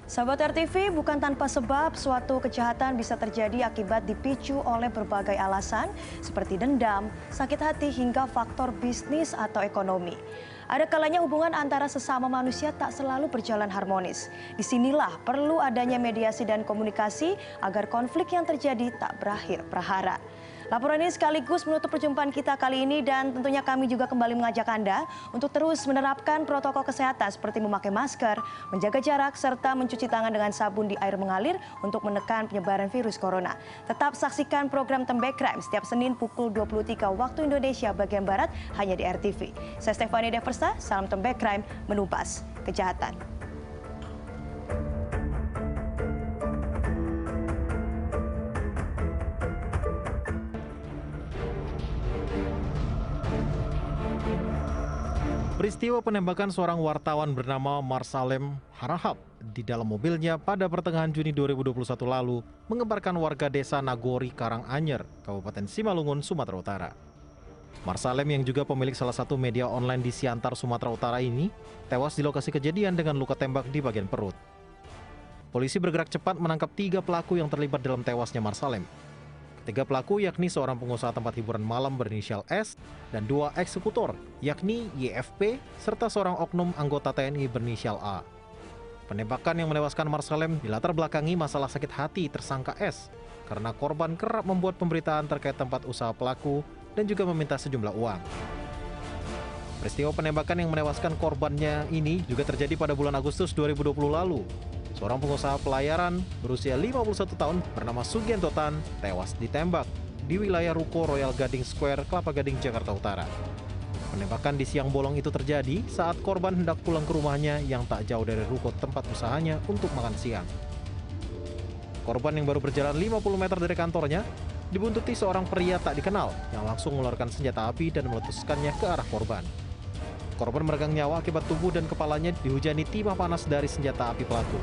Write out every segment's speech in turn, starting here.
Sahabat RTV, bukan tanpa sebab suatu kejahatan bisa terjadi akibat dipicu oleh berbagai alasan seperti dendam, sakit hati hingga faktor bisnis atau ekonomi. Ada kalanya hubungan antara sesama manusia tak selalu berjalan harmonis. Disinilah perlu adanya mediasi dan komunikasi agar konflik yang terjadi tak berakhir prahara. Laporan ini sekaligus menutup perjumpaan kita kali ini dan tentunya kami juga kembali mengajak Anda untuk terus menerapkan protokol kesehatan seperti memakai masker, menjaga jarak, serta mencuci tangan dengan sabun di air mengalir untuk menekan penyebaran virus corona. Tetap saksikan program Tembak Crime setiap Senin pukul 23 waktu Indonesia bagian Barat hanya di RTV. Saya Stefani Deversa, salam Tembak Crime, menumpas kejahatan. Peristiwa penembakan seorang wartawan bernama Marsalem Harahap di dalam mobilnya pada pertengahan Juni 2021 lalu mengembarkan warga desa Nagori Karanganyar, Kabupaten Simalungun, Sumatera Utara. Marsalem yang juga pemilik salah satu media online di Siantar, Sumatera Utara ini tewas di lokasi kejadian dengan luka tembak di bagian perut. Polisi bergerak cepat menangkap 3 pelaku yang terlibat dalam tewasnya Marsalem. 3 pelaku yakni seorang pengusaha tempat hiburan malam berinisial S dan 2 eksekutor yakni YFP serta seorang oknum anggota TNI berinisial A. Penembakan yang menewaskan Marsalem dilatar belakangi masalah sakit hati tersangka S karena korban kerap membuat pemberitaan terkait tempat usaha pelaku dan juga meminta sejumlah uang. Peristiwa penembakan yang menewaskan korbannya ini juga terjadi pada bulan Agustus 2020 lalu. Seorang pengusaha pelayaran berusia 51 tahun bernama Sugianto Tan tewas ditembak di wilayah Ruko Royal Gading Square, Kelapa Gading, Jakarta Utara. Penembakan di siang bolong itu terjadi saat korban hendak pulang ke rumahnya yang tak jauh dari ruko tempat usahanya untuk makan siang. Korban yang baru berjalan 50 meter dari kantornya dibuntuti seorang pria tak dikenal yang langsung mengeluarkan senjata api dan meletuskannya ke arah korban. Korban meregang nyawa akibat tubuh dan kepalanya dihujani timah panas dari senjata api pelaku.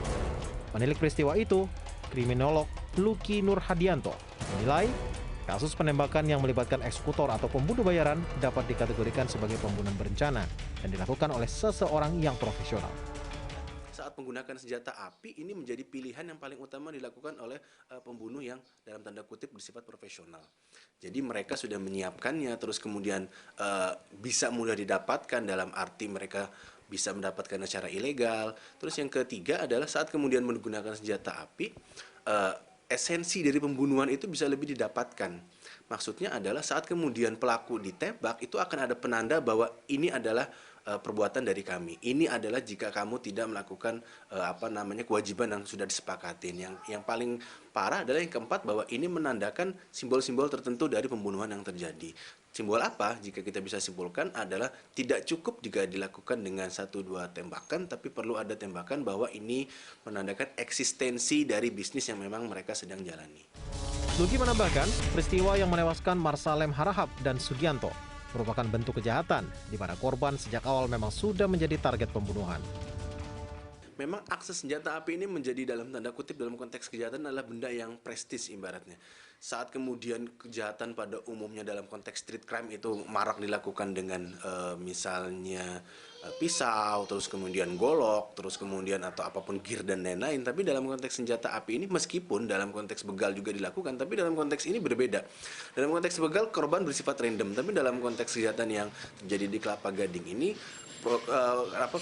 Menilik peristiwa itu, kriminolog Luki Nurhadianto menilai kasus penembakan yang melibatkan eksekutor atau pembunuh bayaran dapat dikategorikan sebagai pembunuhan berencana dan dilakukan oleh seseorang yang profesional. Saat menggunakan senjata api ini menjadi pilihan yang paling utama dilakukan oleh pembunuh yang dalam tanda kutip bersifat profesional. Jadi mereka sudah menyiapkannya, terus kemudian bisa mudah didapatkan dalam arti mereka bisa mendapatkan secara ilegal. Terus yang ketiga adalah saat kemudian menggunakan senjata api, esensi dari pembunuhan itu bisa lebih didapatkan. Maksudnya adalah saat kemudian pelaku ditembak itu akan ada penanda bahwa ini adalah perbuatan dari kami. Ini adalah jika kamu tidak melakukan kewajiban yang sudah disepakatin. Yang paling parah adalah yang keempat bahwa ini menandakan simbol-simbol tertentu dari pembunuhan yang terjadi. Simbol apa? Jika kita bisa simpulkan adalah tidak cukup jika dilakukan dengan 1-2 tembakan, tapi perlu ada tembakan bahwa ini menandakan eksistensi dari bisnis yang memang mereka sedang jalani. Luki menambahkan, peristiwa yang menewaskan Marsalem Harahap dan Sugianto merupakan bentuk kejahatan di mana korban sejak awal memang sudah menjadi target pembunuhan. Memang akses senjata api ini menjadi dalam tanda kutip dalam konteks kejahatan adalah benda yang prestis ibaratnya. Saat kemudian kejahatan pada umumnya dalam konteks street crime itu marak dilakukan dengan misalnya pisau, terus kemudian golok, terus kemudian atau apapun gear dan lain-lain. Tapi dalam konteks senjata api ini meskipun dalam konteks begal juga dilakukan, tapi dalam konteks ini berbeda. Dalam konteks begal korban bersifat random, tapi dalam konteks kejahatan yang terjadi di Kelapa Gading ini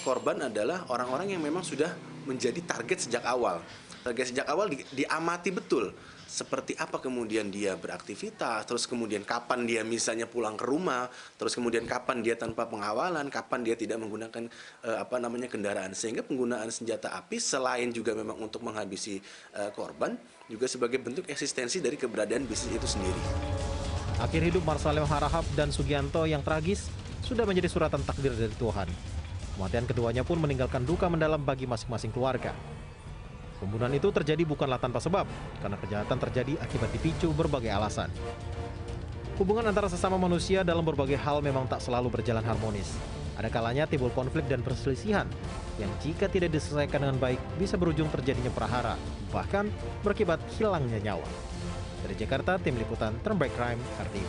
korban adalah orang-orang yang memang sudah menjadi target sejak awal. Target sejak awal diamati betul. Seperti apa kemudian dia beraktivitas, terus kemudian kapan dia misalnya pulang ke rumah, terus kemudian kapan dia tanpa pengawalan, kapan dia tidak menggunakan kendaraan. Sehingga penggunaan senjata api selain juga memang untuk menghabisi korban, juga sebagai bentuk eksistensi dari keberadaan bisnis itu sendiri. Akhir hidup Marsalem Harahap dan Sugianto yang tragis sudah menjadi suratan takdir dari Tuhan. Kematian keduanya pun meninggalkan duka mendalam bagi masing-masing keluarga. Pembunuhan itu terjadi bukanlah tanpa sebab, karena kejahatan terjadi akibat dipicu berbagai alasan. Hubungan antara sesama manusia dalam berbagai hal memang tak selalu berjalan harmonis. Ada kalanya timbul konflik dan perselisihan, yang jika tidak diselesaikan dengan baik bisa berujung terjadinya prahara, bahkan berakibat hilangnya nyawa. Dari Jakarta, Tim Liputan Tembak Crime RTV.